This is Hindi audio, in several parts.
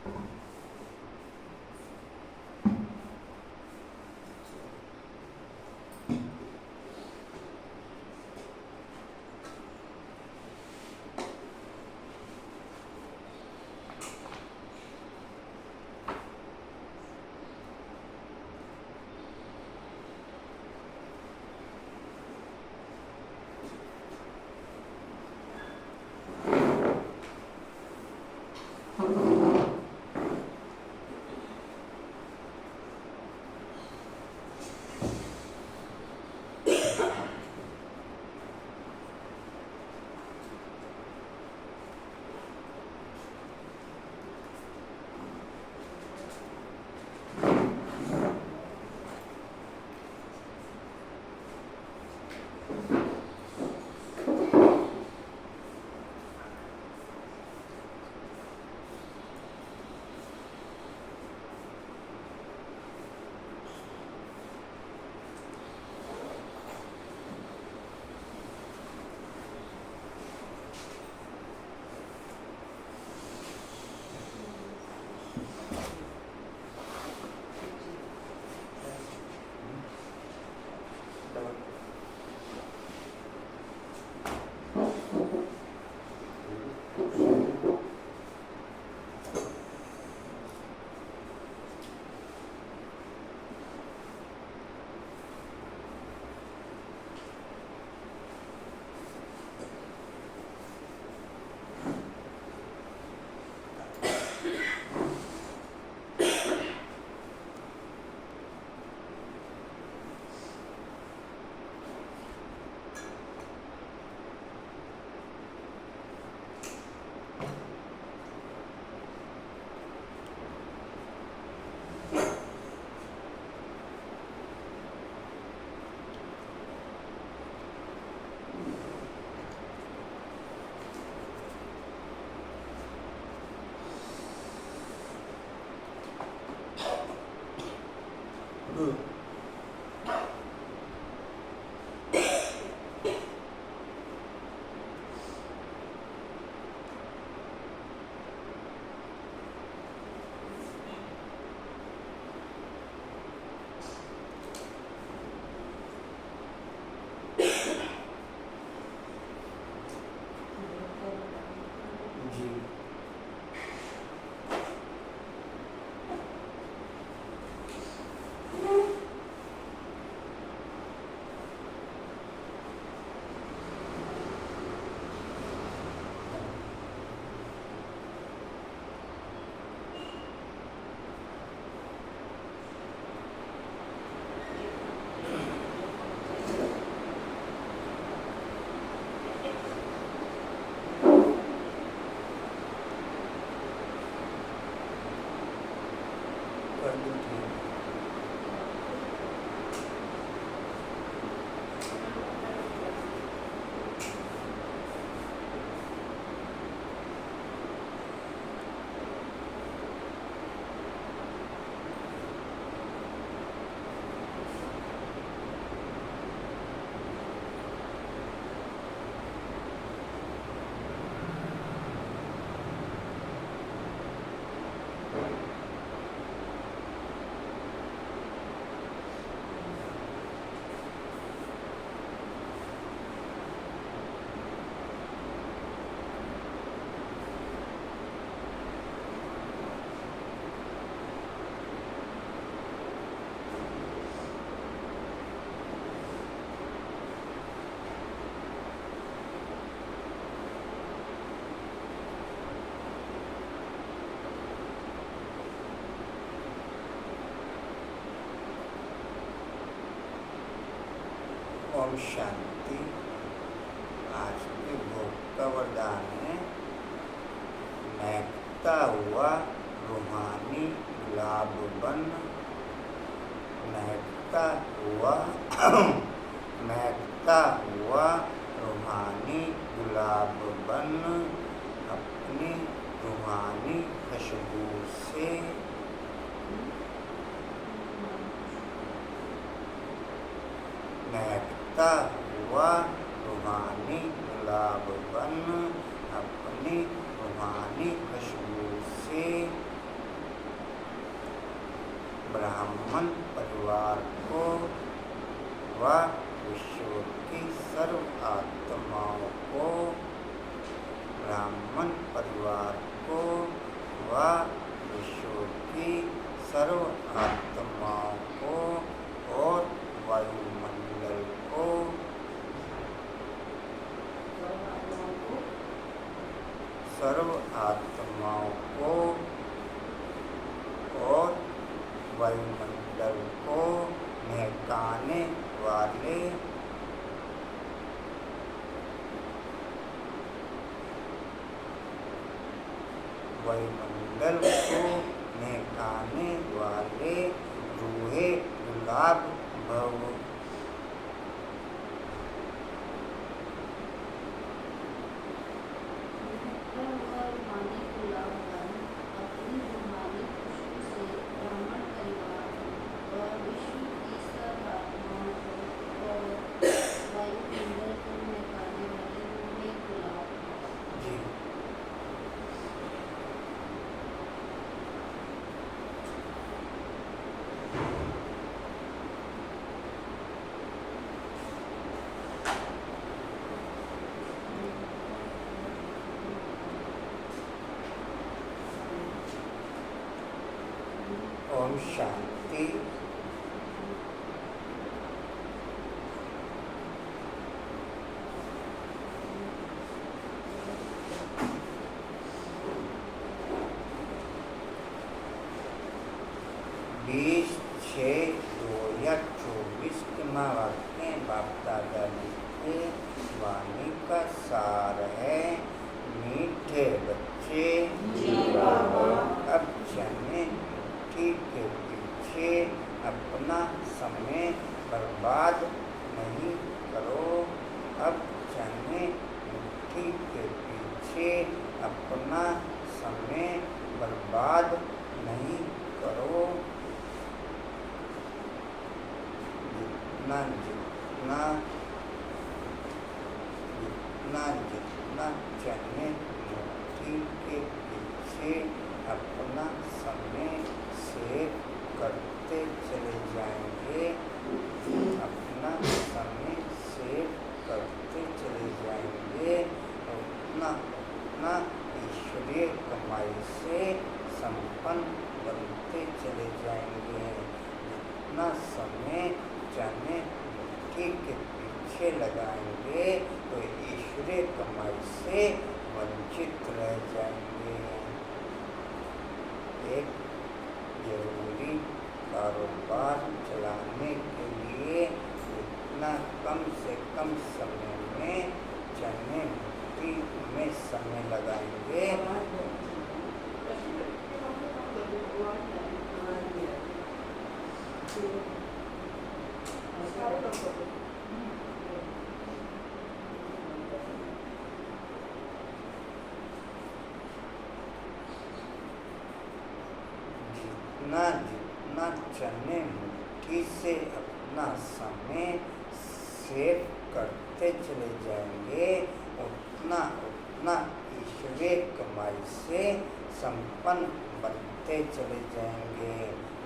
ओम शांति। आज के भोग का वरदान है महकता हुआ रूहानी गुलाब बन, महकता हुआ महकता हुआ रूहानी गुलाब बन, अपनी रूहानी खुशबू से महकता हुआ रूहानी गुलाब बन, अपनी रूहानी खुशबू से ब्राह्मण परिवार को व विश्व की सर्व आत्माओं को, ब्राह्मण परिवार को व विश्व की सर्व आत्माओं को और वायुमंडल को, सर्व आत्माओं को और वायुमंडल को महकाने वाले वायुमंडल को महकाने वाले रूहे गुलाब भव, ओम शांति। बीस 6/2024 के महावाक्य बाप दादा के वाणी का सार है। मीठे बच्चे अब जन्मे के पीछे अपना समय बर्बाद नहीं करो। अब जाने मिट्टी के पीछे अपना समय बर्बाद नहीं करो। जितना जितना जितना जितना जाने मिट्टी के पीछे अपना समय सेव करते चले जाएंगे, अपना समय सेव करते चले जाएंगे, उतना उतना ईश्वरीय कमाई से संपन्न बनते चले जाएंगे। जितना समय जाने मिट्टी के पीछे लगाएंगे तो ईश्वरीय कमाई से वंचित रह जाएंगे। एक जरूरी कारोबार चलाने के लिए इतना कम से कम समय में चने मिट्टी में समय लगाएंगे। जितना जितना चने मुट्ठी से अपना समय सेव करते चले जाएंगे, उतना उतना ईश्वरीय कमाई से संपन्न बनते चले जाएंगे,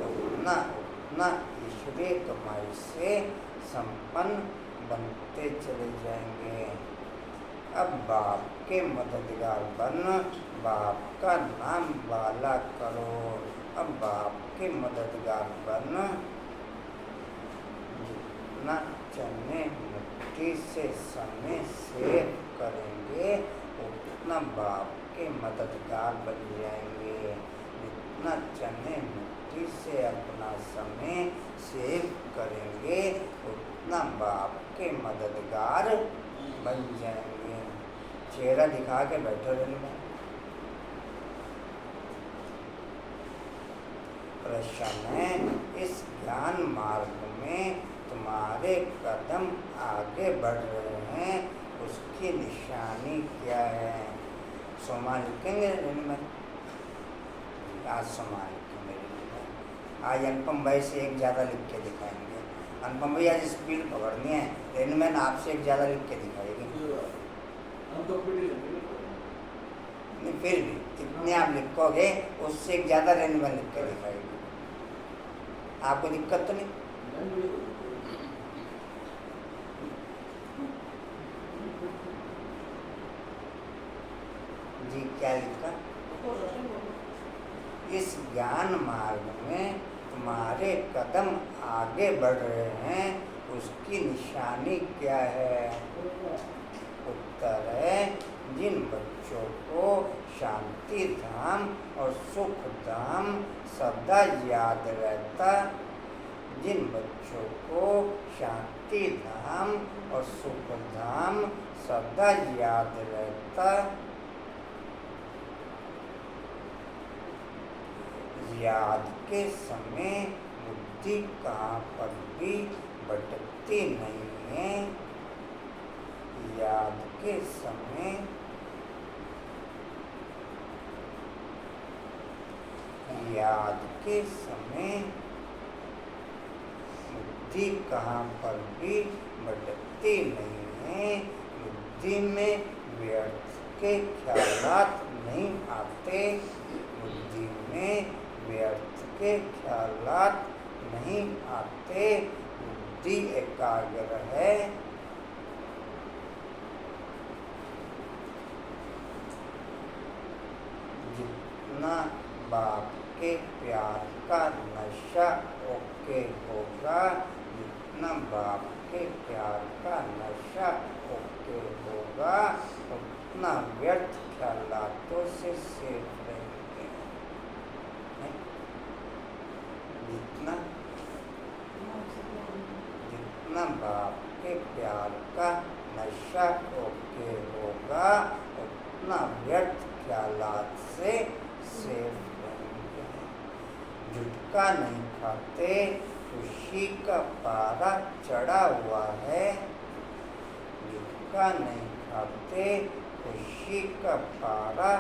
उतना उतना ईश्वरीय कमाई से संपन्न बनते चले जाएंगे। अब बाप के मददगार बन बाप का नाम वाला करो। अब बाप के मददगार बन जितना चने मिट्टी से समय सेव करेंगे उतना बाप के मददगार बन जाएंगे। जितना चने मिट्टी से अपना समय सेव करेंगे उतना बाप के मददगार बन जाएंगे। चेहरा दिखा के बैठे रहने प्रश्न है, इस ज्ञान मार्ग में तुम्हारे कदम आगे बढ़ रहे हैं, उसकी निशानी क्या है? सोमा लिखेंगे इनमें, आज सोमा लिखेंगे इनमें। आज अनुपम भाई से एक ज़्यादा लिख के दिखाएंगे। अनुपम भाई आज स्पीड पकड़नी है, इनमें आपसे एक ज़्यादा लिख के दिखाएगी। नहीं, फिर भी जितने आप लिखोगे उससे एक ज़्यादा रेनमैन लिख के दिखाएगी। आपको दिक्कत तो नहीं? जी क्या लिखा? इस ज्ञान मार्ग में तुम्हारे कदम आगे बढ़ रहे हैं, उसकी निशानी क्या है? उत्तर है, जिन बच्चों को शांति धाम और सुख धाम सदा याद रहता, जिन बच्चों को शांति धाम और सुख धाम सदा याद रहता, याद के समय बुद्धि कहाँ पर भी भटकती नहीं है। याद के समय बुद्धि कहाँ पर भी भटकती नहीं है। बुद्धि में व्यर्थ के ख्यालात नहीं आते। बुद्धि में व्यर्थ के ख्यालात नहीं आते। बुद्धि एकाग्र है। जितना बाप के प्यार का नशा ओके होगा, जितना बाप के प्यार का नशा ओके होगा, उतना व्यर्थ ख्यालातों से सेफ रहेंगे। जितना बाप के प्यार का नशा ओके होगा, उतना व्यर्थ ख्यालात से सेफ रहेंगे। झुटका नहीं खाते, खुशी का पारा चढ़ा हुआ है। झुटका नहीं खाते, खुशी का पारा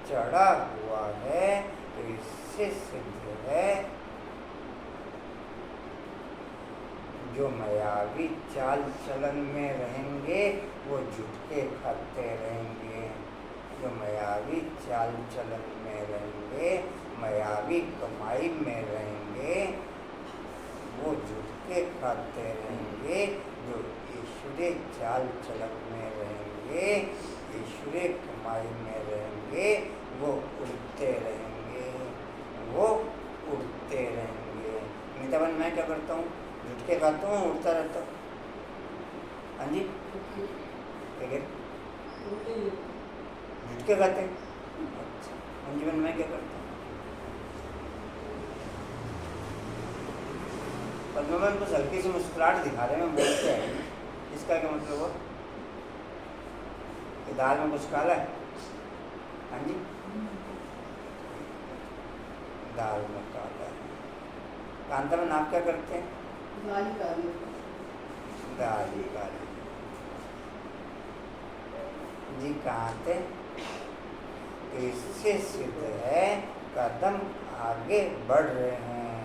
चढ़ा हुआ है। तो इससे सिद्ध है, जो मायावी चाल चलन में रहेंगे वो झुटके खाते रहेंगे। जो मायावी चाल चलन में रहेंगे, मायावी कमाई में रहेंगे, वो झुटके खाते रहेंगे। जो ईश्वरीय चाल चलन में रहेंगे, ईश्वरीय कमाई में रहेंगे, वो उड़ते रहेंगे, वो उड़ते रहेंगे। मिताबन मैं क्या करता हूँ? झुटके खाता हूँ, उड़ता रहता हूँ। हाँ जी, झुटके खाते हैं। अच्छा, जीवन में क्या करता हूँ? पद्मवन कुछ हल्की सी मुस्कुराहट दिखा रहे हैं, बोलते हैं, इसका क्या मतलब हुआ? कि दाल में कुछ काला है? हाँ जी, दाल में काला है। कांतावन आप क्या करते हैं? दाल काली। जी कहाँ थे? इससे सिद्ध है कदम आगे बढ़ रहे हैं।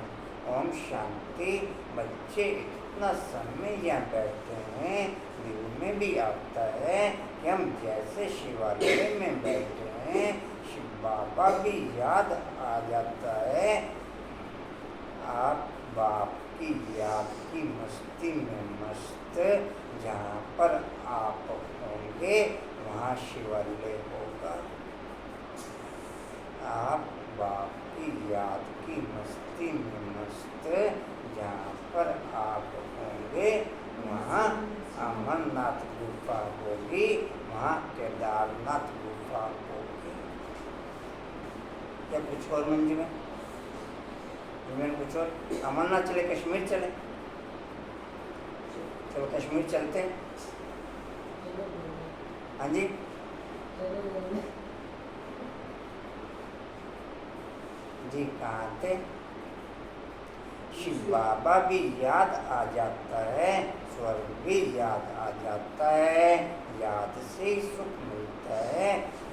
ओम शांति। बच्चे इतना समय यहाँ बैठते हैं, दिल में भी आता है कि हम जैसे शिवालय में बैठे हैं, शिव बाबा भी याद आ जाता है। आप बाप की याद की मस्ती में मस्त, जहाँ पर आप होंगे वहाँ शिवालय होगा। आप बाप की याद की मस्ती में मस्त, जहाँ पर आप होंगे वहाँ अमरनाथ गुफा होगी, वहाँ केदारनाथ गुफा होगी। क्या कुछ और मंजिल में? कुछ और? अमरनाथ चले, कश्मीर चले? चलो कश्मीर चलते हैं। हाँ जी, जी कहाँ थे? शिव बाबा भी याद आ जाता है, स्वर्ग भी याद आ जाता है। याद से ही सुख मिलता है।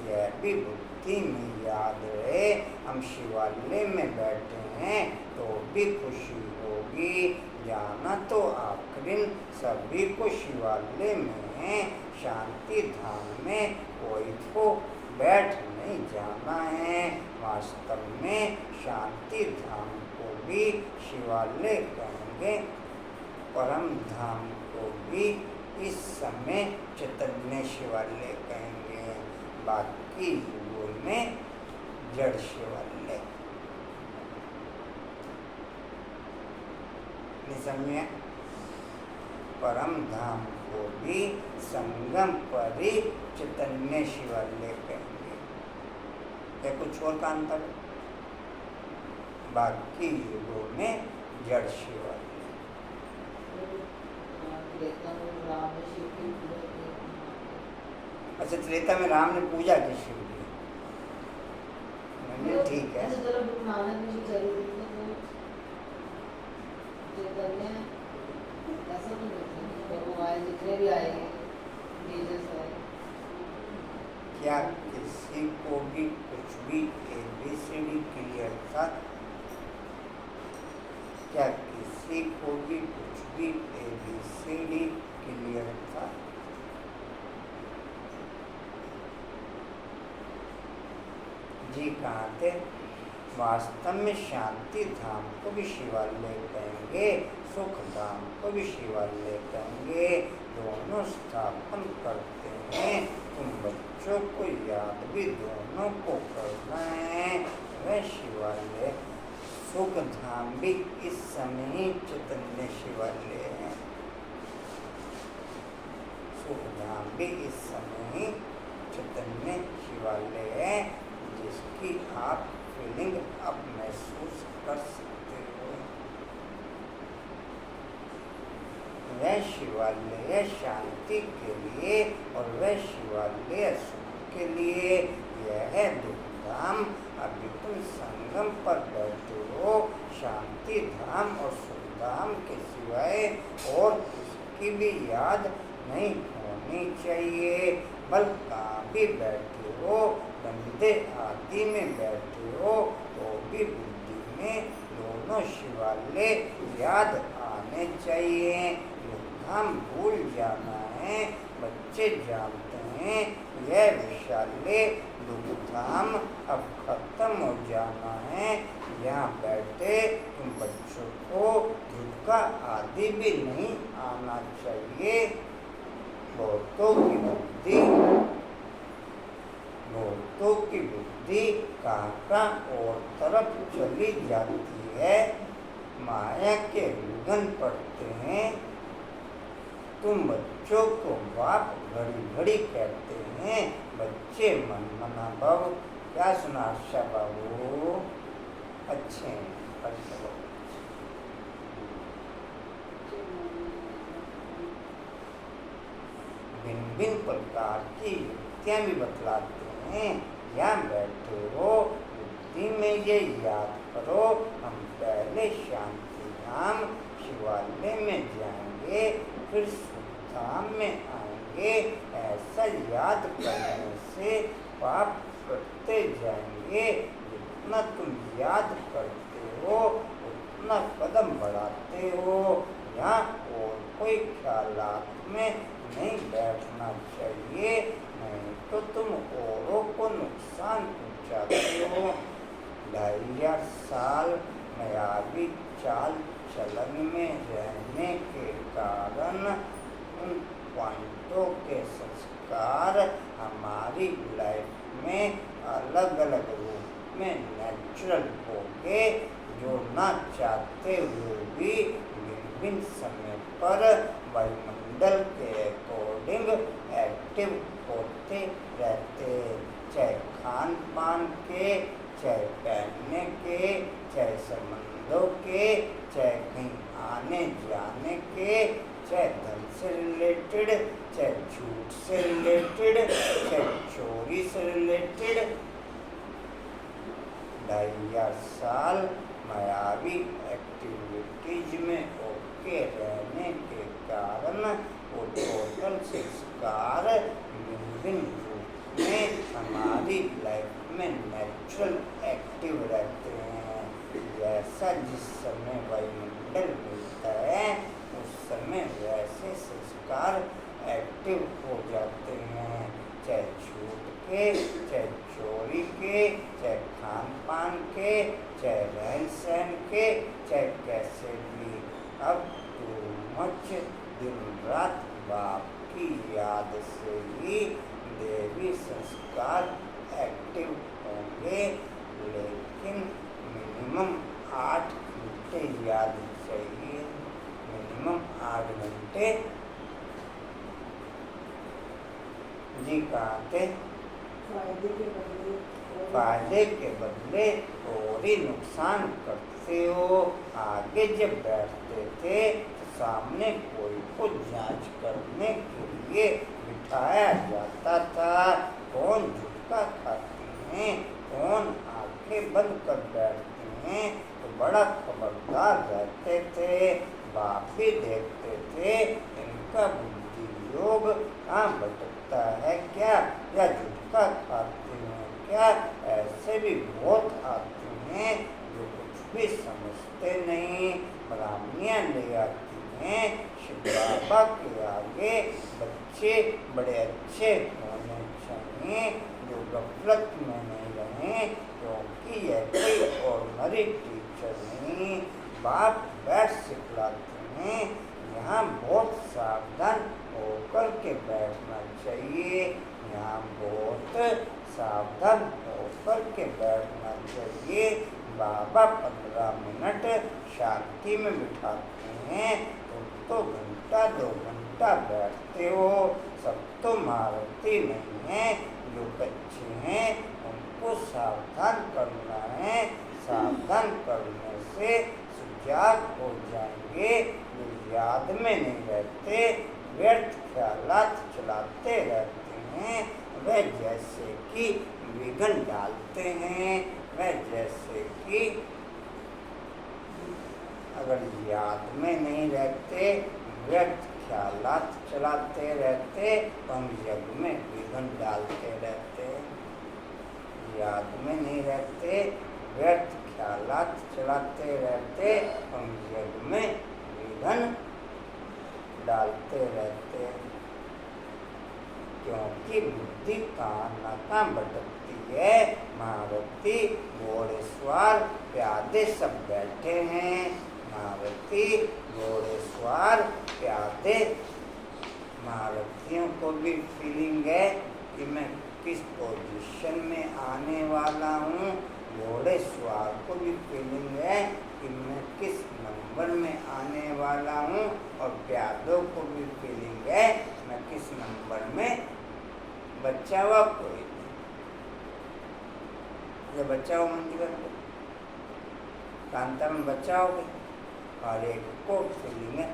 यह भी बुद्धि में याद रहे। हम शिवालय में बैठे हैं तो भी खुशी होगी। जाना तो आखिर सभी को शिवालय में है। शांति धाम में कोई को बैठ नहीं जाना है। वास्तव में शांति धाम को भी शिवालय कहेंगे, परम धाम को भी इस समय चैतन्य शिवालय कहेंगे, बाकी युगों में जड़ शिवालय। निसमय परम धाम को भी संगम पर ही चैतन्य शिवालय कहेंगे। क्या कुछ और का अंतर? बाकी युगों में जड़ शिवालय। अच्छा, त्रेता में राम ने पूजा की शिव की, ठीक है। क्या किसी को भी कुछ भी ABCD क्लियर था? क्या किसी को भी कुछ भी ABCD क्लियर था? जी कहाँ थे? वास्तव में शांति धाम को भी शिवालय कहेंगे, सुख धाम को भी शिवालय कहेंगे, दोनों स्थापन करते हैं। तुम बच्चों को याद भी दोनों को करना है। वह शिवालय सुख धाम भी इस समय ही चैतन्य शिवालय है, सुख धाम भी इस समय ही चैतन्य शिवालय है, जिसकी आप फीलिंग अब महसूस कर सकते हो। वह शिवालय शांति के लिए और वह शिवालय सुख के लिए। यह है दुख धाम। अभी तुम संगम पर बैठे हो, शांति धाम और सुख धाम के सिवाय और किसकी भी याद नहीं होनी चाहिए। बल कहाँ भी बैठे हो, बंदे आदि में बैठे हो, तो भी बुद्धि में दोनों शिवालय याद आने चाहिए। धाम भूल जाना है, बच्चे जानते हैं यह विशालय दुख धाम अब खत्म हो जाना है। यहाँ बैठे तुम बच्चों को दुख आदि भी नहीं आना चाहिए। बहुतों की बुद्धि कहाँ और तरफ चली जाती है, माया के विघन पड़ते हैं। तुम बच्चों को बाप घड़ी घड़ी कहते हैं, बच्चे मन मना भाव। क्या सुना आशा बाबू? अच्छे भिन्न भिन्न प्रकार की युक्तियाँ भी बतलाते हैं। यहाँ बैठे हो, बुद्धि में ये याद करो, हम पहले शांति धाम शिवालय में जाएंगे, फिर सुख धाम में आएंगे। ऐसा याद करने से पाप कटते जाएंगे। जितना तुम याद करते हो उतना कदम बढ़ाते हो। यहाँ और कोई ख्यालात में नहीं बैठना चाहिए, नहीं तो तुम औरों को नुकसान पहुँचाते हो। 2500 साल मायावी चाल चलन में रहने के कारण उन पॉइंटों के संस्कार हमारी लाइफ में अलग अलग रूप में नेचुरल हो गए, जो ना चाहते हुए भी विभिन्न समय पर वायुमंडल के अकॉर्डिंग एक्टिव होते रहते। चाहे खान पान के, चाहे पहनने के, चाहे संबंधों के, चाहे कहीं आने जाने के, चाहे धन से रिलेटेड, चाहे झूठ से रिलेटेड, चाहे चोरी से रिलेटेड। 2500 साल मायावी एक्टिविटीज में ओके रहने के कारण वो टोटल संस्कार विभिन्न रूप में हमारी लाइफ में नेचुरल एक्टिव रहते हैं। जैसा जिस समय वायुमंडल मिलता है उस समय वैसे संस्कार एक्टिव हो जाते हैं, चाहे झूठ के, चाहे चोरी के, चाहे खान पान के, चाहे रहन सहन के, चाहे कैसे भी। अब टू मच दिन रात बाप की याद से ही देवी संस्कार एक्टिव होंगे, लेकिन मिनिमम 8 घंटे याद चाहिए, मिनिमम 8 घंटे। जी कहाँ थे? फायदे के बदले और ही नुकसान करते हो। आगे जब बैठते थे तो सामने कोई को जांच करने के लिए बिठाया जाता था। कौन झुटका खाते हैं, कौन आंखें बंद कर बैठते हैं, तो बड़ा खबरदार रहते थे। बाप भी देखते थे इनका बुद्धि योग कहाँ भटकता है क्या, या झुटका खाते हैं क्या। ऐसे भी बहुत आते हैं जो कुछ भी समझते नहीं। ब्राह्मणियाँ ले आती हैं शिव बाबा के आगे। बच्चे बड़े अच्छे होने चाहिए जो गफलत में नहीं रहें, क्योंकि यह कोई ऑर्डिनरी टीचर नहीं। बाप बैठ सिखलाते हैं, यहाँ बहुत सावधान होकर के बैठना चाहिए, यहाँ बहुत सावधान होकर के बैठना चाहिए। बाबा 15 मिनट शांति में बिठाते हैं, तुम तो घंटा 2 घंटा बैठते हो। सब तो महारथी नहीं है, जो बच्चे हैं उनको सावधान करना है। सावधान करने से सुजाग हो जाएंगे। जो याद में नहीं रहते, व्यर्थ ख्यालात चलाते रहते हैं, वह जैसे कि विघन डालते हैं। वह जैसे कि अगर याद में नहीं रहते, व्यर्थ ख्यालात चलाते रहते, तो हम यज्ञ में विघन डालते रहते। याद में नहीं रहते, व्यर्थ ख्यालात चलाते रहते, हम यज्ञ में विघन डालते रहते। क्योंकि बुद्धि कहाँ न कहाँ भटकती है। महारथी घोड़े सवार प्यादे सब बैठे हैं। महारथी घोड़े सवार प्यादे, महारथियों को भी फीलिंग है कि मैं किस पोजीशन में आने वाला हूँ। घोड़े सवार को भी फीलिंग है कि मैं किस नंबर में आने वाला हूँ। और प्यादों को भी फीलिंग है मैं किस नंबर में। बच्चा हुआ कोई जब बच्चा हो मंदिर में कांता में बच्चा हो गई, और एक को फीलिंग है।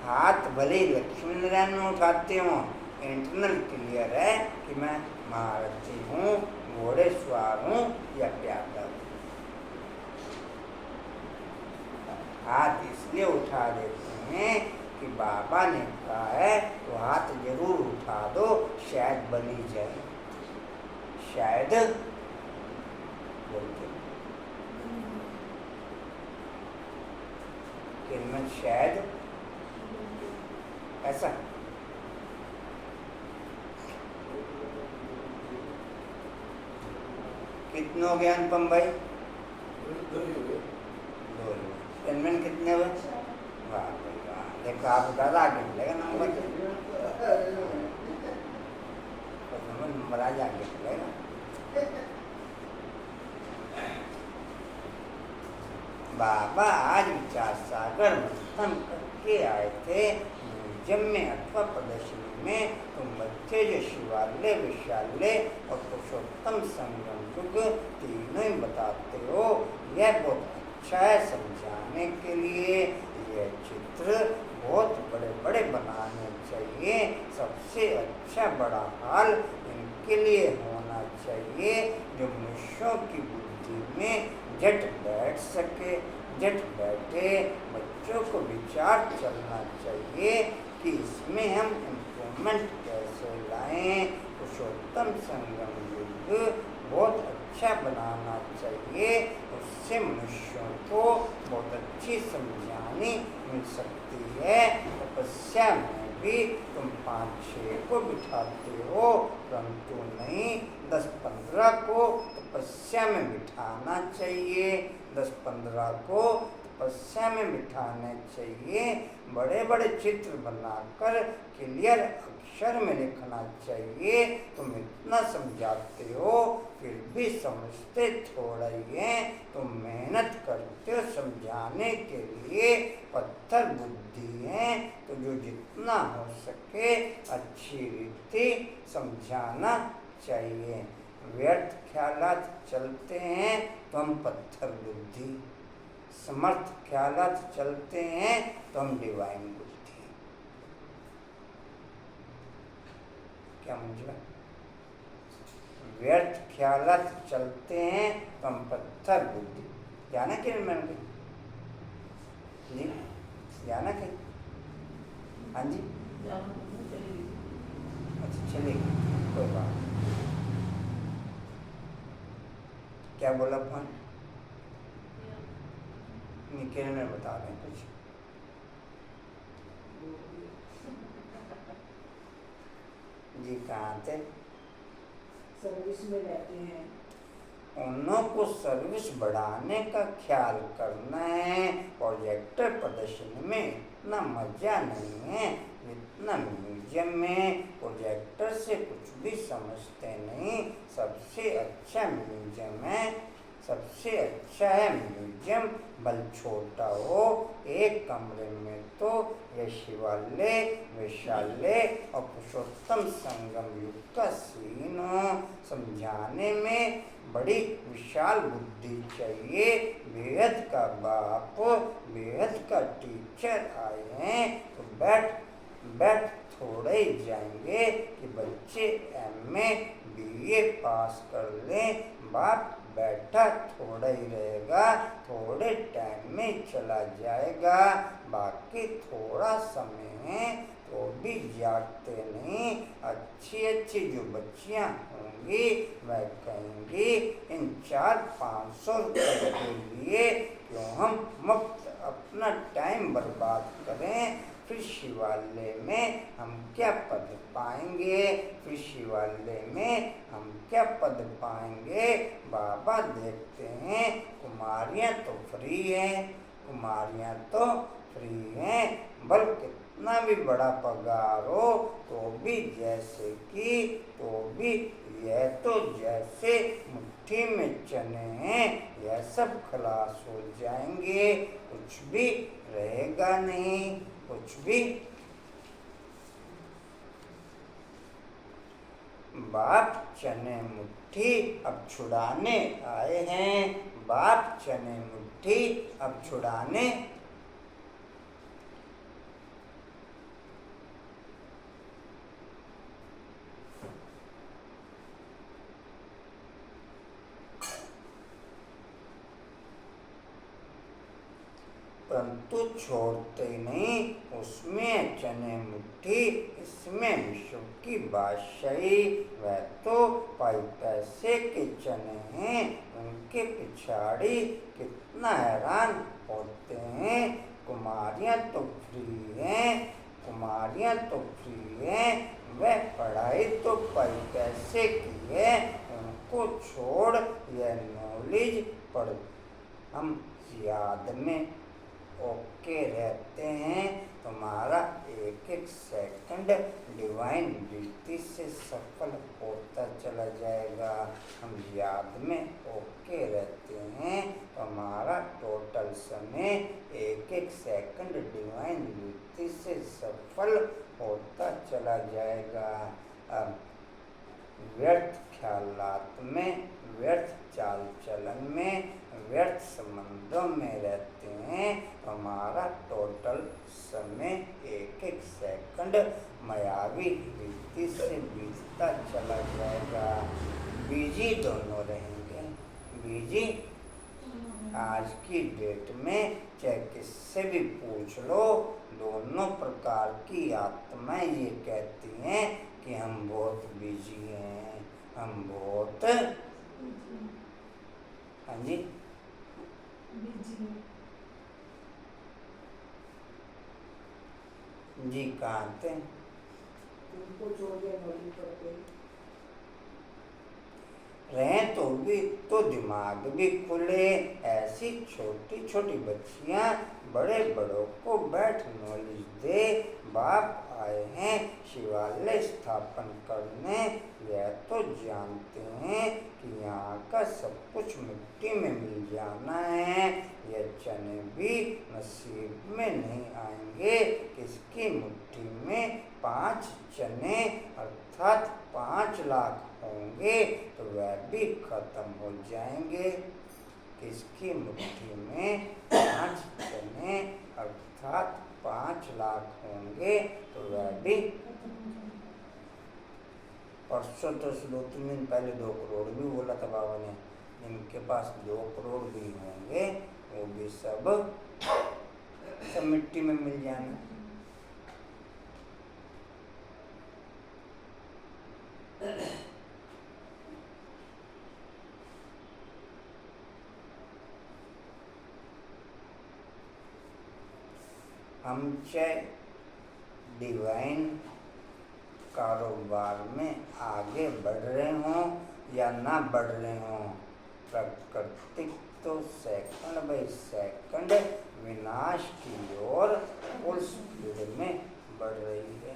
हाथ भले ही लक्ष्मी नारायण में उठाते हो, इंटरनल क्लियर है कि मैं महारथी हूँ, घोड़े सवार हूँ या प्यादा हूँ। हाथ इसलिए उठा देते हैं कि बाबा ने कहा है तो हाथ जरूर उठा दो, शायद बनी जाए। शायद बोलते किस्मत, शायद ऐसा। कितने हो गए अनुपम भाई? 2 पेनमेंट कितने हुए? वाह भाई वाह, देखो आप ज़्यादा आगे मिलेगा नंबर। नंबर आज आगे मिलेगा। बाबा आज विचार सागर मंथन करके आए थे म्यूजियम में अथवा प्रदर्शनी में। तुम बच्चे जो शिवालय, विशालय और पुरुषोत्तम संगम युग तीनों ही बताते हो, यह बहुत अच्छा है समझाने के लिए। यह चित्र बहुत बड़े बड़े बनाने चाहिए। सबसे अच्छा बड़ा हाल इनके लिए होना चाहिए जो मनुष्यों की बुद्धि में झट बैठ सके। झट बैठे बच्चों को विचार चलना चाहिए कि इसमें हम इम्प्रूवमेंट कैसे लाएं। पुरुषोत्तम संगम युग बहुत अच्छा बनाना चाहिए, उससे मनुष्यों को बहुत अच्छी समझानी मिल सकती है। तपस्या में भी तुम 5-6 को बिठाते हो, परंतु नहीं, 10-15 को तपस्या में बिठाना चाहिए। 10-15 को तपस्या में बिठाने चाहिए। बड़े बड़े चित्र बनाकर क्लियर अक्षर में लिखना चाहिए। तुम इतना समझाते हो फिर भी समझते थोड़ा ही है। तुम मेहनत करते हो समझाने के लिए, पत्थर बुद्धि है, तो जो जितना हो सके अच्छी रीति समझाना चाहिए। व्यर्थ ख्यालात चलते हैं तो हम पत्थर बुद्धि, समर्थ ख्यालात चलते हैं तो हम डिवाइन बुद्धि। क्या मुझे व्यर्थ ख्यालात चलते हैं तो हम पत्थर बुद्धि। जाना कि मैंने जी, जाना कि हाँ जी, अच्छा चलेगी, कोई बात। क्या बोला फोन? निखिल में बता दें कुछ। जी कहाँ थे? सर्विस में रहते हैं। उन्हों को सर्विस बढ़ाने का ख्याल करना है। प्रोजेक्टर प्रदर्शन में इतना मजा नहीं है जितना म्यूजियम में। प्रोजेक्टर से कुछ भी समझते नहीं। सबसे अच्छा म्यूजियम है, सबसे अच्छा है म्यूजियम। बल छोटा हो, एक कमरे में तो यह शिवालय, वैशाल्य और पुरुषोत्तम संगम युग का सीन हो। समझाने में बड़ी विशाल बुद्धि चाहिए। बेहद का बाप, बेहद का टीचर आए हैं तो बैठ थोड़े ही जाएंगे कि बच्चे MA BA पास कर लें। बाप बैठा थोड़ा ही रहेगा, थोड़े टाइम में चला जाएगा। बाकी थोड़ा समय है तो भी जागते नहीं। अच्छी अच्छी जो बच्चियां होंगी वह कहेंगी इन 400-500 रुपये के लिए क्यों हम मुफ्त अपना टाइम बर्बाद करें। फिर शिवालय में हम क्या पद पाएंगे? फिर शिवालय में हम क्या पद पाएंगे? बाबा देखते हैं कुमारियाँ तो फ्री हैं, कुमारियाँ तो फ्री हैं। बल्कि कितना भी बड़ा पगार हो तो भी जैसे कि तो भी यह तो जैसे मुट्ठी में चने हैं, यह सब खलास हो जाएंगे। कुछ भी रहेगा नहीं, कुछ भी। बाप चने मुट्ठी अब छुड़ाने आए हैं। बाप चने मुट्ठी अब छुड़ाने। परंतु छोड़ते नहीं, उसमें चने मुट्ठी, इसमें विश्व की बादशाही। वह तो पाई पैसे के चने हैं, उनके पिछाड़ी कितना हैरान होते हैं। कुमारियाँ तो फ्री हैं, कुमारियाँ तो फ्री हैं। वह पढ़ाई तो पाई पैसे की है, उनको छोड़ यह नॉलेज पढ़ हम याद में ओके रहते हैं। तुम्हारा एक एक सेकंड डिवाइन वृत्ति से सफल होता चला जाएगा। हम याद में ओके रहते हैं। तुम्हारा टोटल समय एक एक सेकंड डिवाइन वृत्ति से सफल होता चला जाएगा। अब व्यर्थ ख्यालात में, व्यर्थ चाल चलन में, व्यर्थ संबंधों में रहते हैं। हमारा टोटल समय एक एक सेकंड मायावी वृत्ति से बीतता चला जाएगा। बिजी दोनों रहेंगे, बिजी। आज की डेट में चाहे किससे भी पूछ लो, दोनों प्रकार की आत्माएं ये कहती हैं कि हम बहुत बिजी हैं, हम बहुत हाँ जी जी कहाँ थे? तुमको छोड़ के नौकरी पर गई। रहें तो दिमाग भी खुले। ऐसी छोटी छोटी बच्चियां बड़े बड़ों को बैठ नॉलेज दे। बाप आए हैं शिवालय स्थापन करने। यह तो जानते हैं कि यहाँ का सब कुछ मिट्टी में मिल जाना है। यह चने भी नसीब में नहीं आएंगे। किसकी मुट्ठी में 5 चने अर्थात 5 लाख होंगे तो वह भी खत्म हो जाएंगे। किसकी मुट्ठी में 5 चने अर्थात 5 लाख होंगे तो वह भी। परसों तो 2-3 दिन पहले 2 करोड़ भी बोला था बाबा ने। इनके पास 2 करोड़ भी होंगे वो भी सब मिट्टी में मिल जाना। हम चाहे डिवाइन कारोबार में आगे बढ़ रहे हों या ना बढ़ रहे हों, प्रकृति तो सेकंड बाई सेकंड विनाश की ओर फुल स्पीड में बढ़ रही है।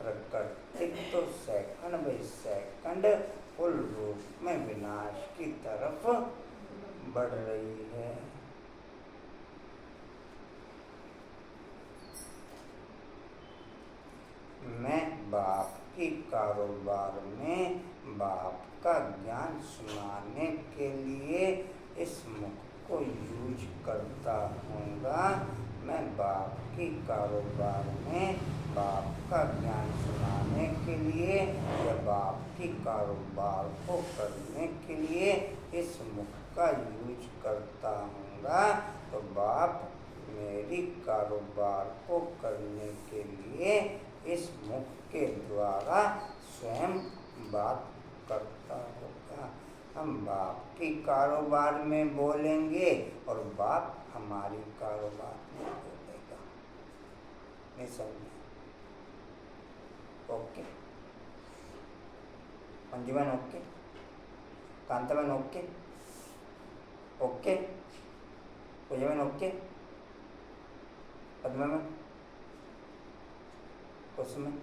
प्रकृति तो सेकंड बाई सेकंड फुल रूप में विनाश की तरफ बढ़ रही है। मैं बाप की कारोबार में बाप का ज्ञान सुनाने के लिए इस मुख को यूज करता हूँगा। मैं बाप की कारोबार में बाप का ज्ञान सुनाने के लिए या बाप की कारोबार को करने के लिए इस मुख का यूज करता हूँगा। तो बाप मेरी कारोबार को करने के लिए इस मुख के द्वारा स्वयं बात करता होगा। हम बाप की कारोबार में बोलेंगे और बाप हमारी कारोबार में बोलेगा। नहीं समझे? Okay? Anjuman okay? Kantaben okay? Okay? Pujaben okay? Padma उसमें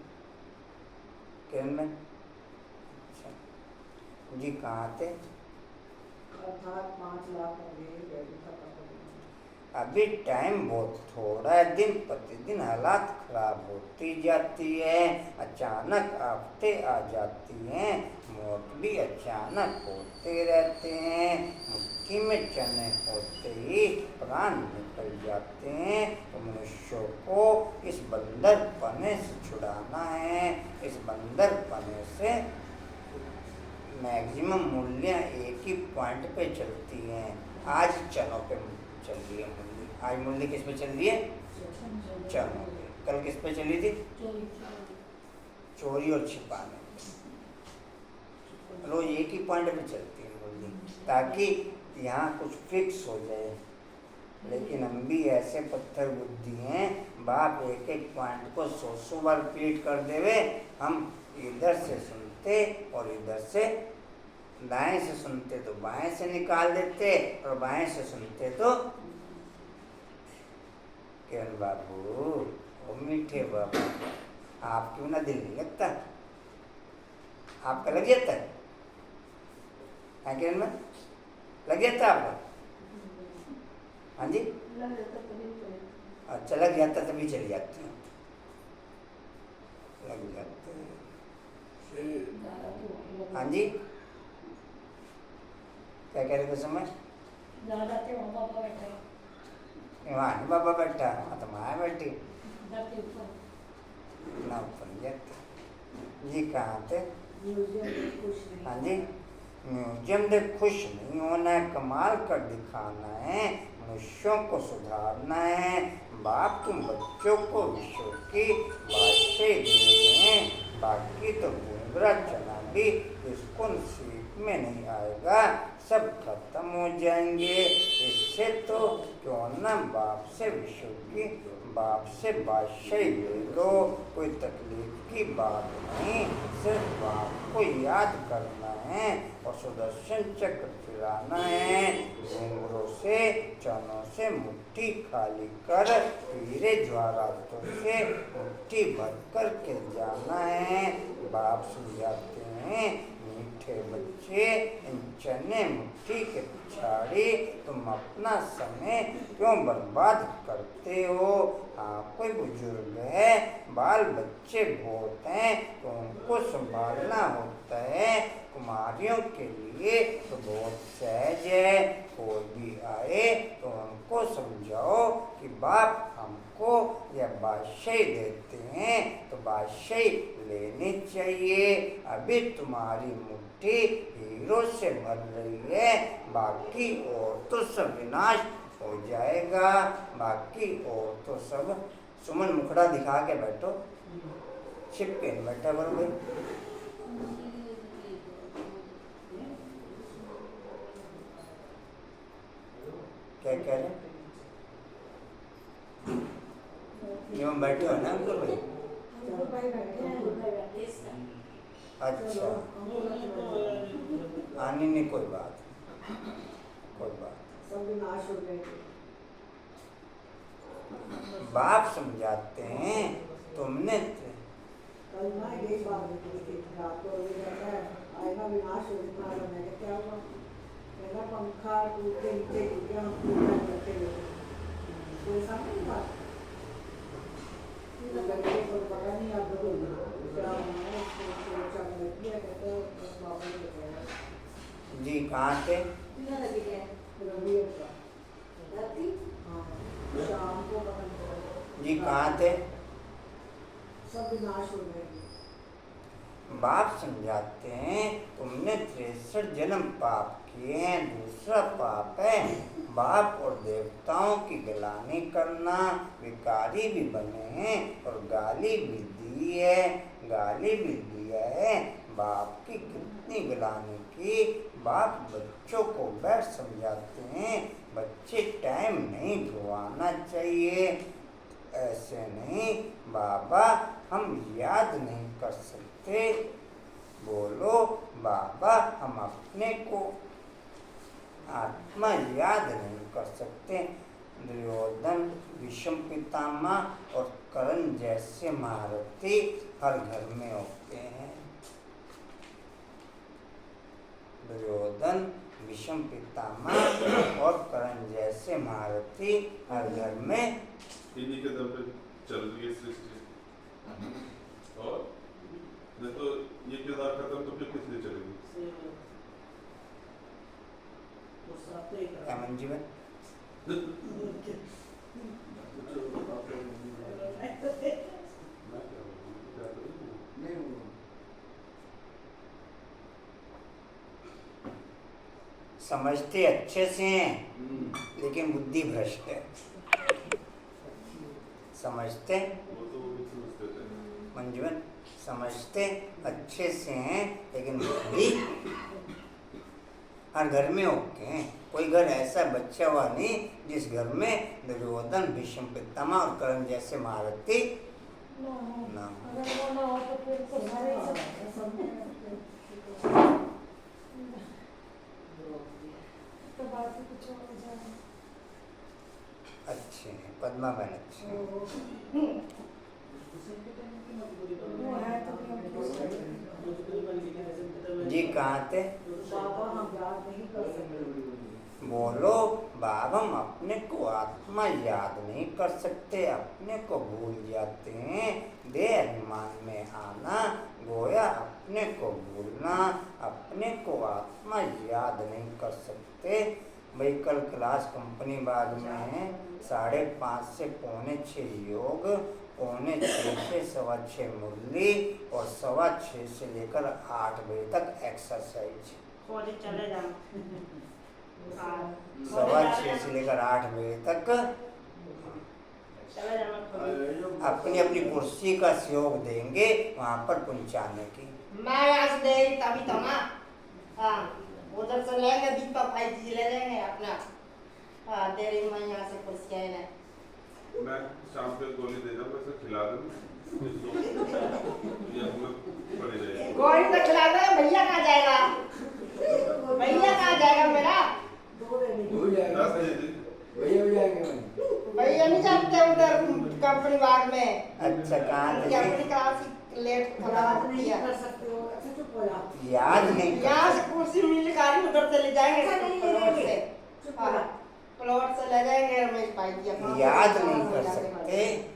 किरण में? अच्छा जी कहाँ थे? अर्थात 5 लाख होंगे। अभी टाइम बहुत थोड़ा है। दिन प्रतिदिन हालात खराब होती जाती है। अचानक आफतें आ जाती हैं। मौत भी अचानक होते रहते हैं। मुट्ठी में चने होते ही प्राण निकल जाते हैं। तो मनुष्यों को इस बंदर पने से छुड़ाना है। इस बंदर पने से मैक्सिमम मूल्य एक ही पॉइंट पे चलती हैं। आज चनों पे चल रही है मूल्य। आज मूल्य किस पे चल रही है? चनों पे। कल किस पे चली थी? चोरी और छिपाने। रोज एक ही पॉइंट पे चलती है मूल्य ताकि यहाँ कुछ फिक्स हो जाए। लेकिन हम भी ऐसे पत्थर बुद्धि हैं, बाप एक एक पॉइंट को 100 बार रिपीट कर देवे। हम इधर से सुनते और इधर से दाएं से सुनते तो बाएं से निकाल देते और बाएं से सुनते तो। किरण बाबू ओ मीठे बाबू, आपके बिना दिल नहीं लगता? आपका लग जाता है? किरण में लग जाता है आपका? हाँ जी, अच्छा लग जाता तभी चली जाती हूँ। लग जाते हैं। हाँ जी, क्या कह रहे थे? समय वहाँ नहीं बाबा बैठा, तो माया बैठी ना ऊपर जाते जी। कहाँ थे? हाँ जी, म्यूजियम देख खुश नहीं होना है, कमाल कर दिखाना है, मनुष्यों को सुधारना है। बाप तुम बच्चों को विश्व की बातें दे हैं, बाकी तो घूंघरा चना भी इसको नसीब में नहीं आएगा। सब खत्म हो जाएंगे। इससे तो क्यों न बाप से विश्व की, बाप से बादशाही ले लो, कोई तकलीफ की बात नहीं। सिर्फ बाप को याद करना है और सुदर्शन चक्र चलाना है। घुंघरों से, चनों से मुट्ठी खाली कर हीरे ज्वारातों से मुट्ठी भर कर के जाना है। बाप समझाते हैं, मीठे बच्चे, इन चने मुट्ठी के पिछाड़ी तुम अपना समय क्यों बर्बाद करते हो? हाँ, कोई बुजुर्ग है, बाल बच्चे बहुत हैं तो उनको संभालना होता है। कुमारियों के लिए तो बहुत सहज है। कोई भी आए तो उनको समझाओ कि बाप हमको यह बादशाही देते हैं तो बादशाही लेनी चाहिए। अभी तुम्हारी मुट्ठी हीरों से भर रही है, बाकी और तो सब विनाश हो जाएगा। बाकी और तो सब, सुमन मुखड़ा दिखा के बैठो, छिपके नहीं बैठा करो भाई। क्या कह रहे हैं? यहाँ बैठे हो ना अंकल भाई? अच्छा, आने नहीं, कोई बात, कोई बात। सब विनाश हो जाएंगे। बाप समझाते हैं, तुमने कल ना एक बात थी, रात को ये कहता है आएगा विनाश हो जितना। मैंने क्या हुआ? मेरा पंखा टूट के नीचे गिर गया, हम पूरा करते हुए कोई सामने बात लगे तो पता नहीं आप लोग क्या होना है। सोचा मैं किया कहते हैं बाबा ने बताया। जी कहाँ थे? रवियर का हाँ, शाम को पता जी कहाँ थे? सब विनाश हो गए। बाप समझाते हैं, तुमने 63 जन्म पाप किए हैं, दूसरा पाप है बाप और देवताओं की गिलानी करना। विकारी भी बने हैं और गाली भी दी है, गाली भी दिया है। बाप की कितनी गिलानी की। बाप बच्चों को बैठ समझाते हैं, बच्चे टाइम नहीं गंवाना चाहिए। ऐसे नहीं बाबा, हम याद नहीं कर सकते। बोलो बाबा, हम अपने को आत्मा याद नहीं कर सकते। दुर्योधन, विषम पितामह और कर्ण जैसे महारथी हर घर में होते हैं। दुर्योधन, विषम पितामह और कर्ण जैसे महारथी हर घर में। इन्हीं के दम पे चल रही है सृष्टि। और नहीं तो ये किरदार खत्म तो फिर किस लिए चलेगी? क्या मंजीवन? समझते अच्छे से हैं लेकिन बुद्धि भ्रष्ट है। समझते मंजून, समझते अच्छे से हैं लेकिन बुद्धि हर घर में होते हैं। कोई घर ऐसा बच्चा हुआ नहीं जिस घर में दुर्योधन, भीष्म पितामह और कर्ण जैसे महारथी ना अच्छे हैं। पद्मा बहन अच्छे हैं। जी कहाँ थे? बोलो बाबा, हम अपने को आत्मा याद नहीं कर सकते, अपने को भूल जाते हैं। देह अभिमान में आना गोया अपने को भूलना, अपने को आत्मा याद नहीं कर सकते। भाई कल क्लास कंपनी बाग में है, 5:30 से 5:45 योग, 5:45 से 6:15 मुरली और 6:15 से लेकर 8 बजे तक एक्सरसाइज। 6:15 से लेकर 8 बजे तक अपनी अपनी कुर्सी का सहयोग देंगे वहाँ पर पहुँचाने की। मैं आज दे तभी तो ना। हाँ उधर से लेंगे दीपक भाई जी ले लेंगे अपना। हाँ तेरी माँ यहाँ से कुछ कहे ना। मैं शाम पे गोली दे जाऊंगा, इसे खिला दूंगा, ये हम लोग पड़े रहेंगे। गोली तो खिला दो, भैया कहाँ जाएगा? भैया कहाँ जाएगा मेरा? दो ले लेंगे। हो जाएगा 10 दे दे। भैया हो जाएंगे भाई। भैया नहीं जाते उधर कंपनी बाग में। अच्छा कहाँ उनकी थे? अपनी क्लास लेट खत्म याद होती नहीं है। कर सकते हो, अच्छा चुप हो जाओ। याद नहीं कर यहाँ से कुर्सी मिल कारी उधर से ले जाएंगे अच्छा, नहीं ले प्लॉट लेंगे। से। चुप हो हाँ, जाओ। प्लॉट से ले जाएंगे रमेश भाई जी अपना। याद नहीं कर सकते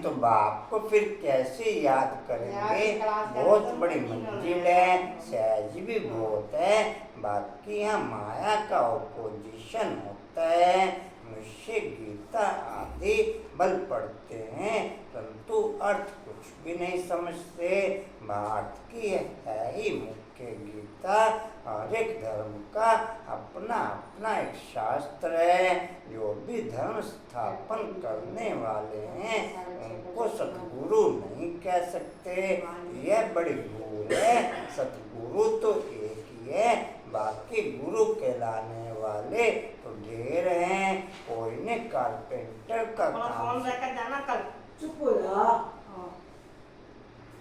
तो बाप को फिर कैसे याद करेंगे? बहुत बड़ी मंजिल है, सहज भी बहुत है, बाकी यहाँ माया का ऑपोजिशन होता है। मुझसे गीता आदि बल पढ़ते हैं परंतु अर्थ कुछ भी नहीं समझते। भारत की है ही मुख्य गीता। हर एक धर्म का अपना अपना एक शास्त्र है। जो भी धर्म स्थापन करने वाले हैं उनको सतगुरु नहीं कह सकते, यह बड़ी भूल है। सतगुरु तो एक ही है, बाकी गुरु कहलाने वाले तो ढेर हैं। कोई ने कारपेंटर का फोन काम, लेकर जाना कल। चुप हो जाओ। हाँ,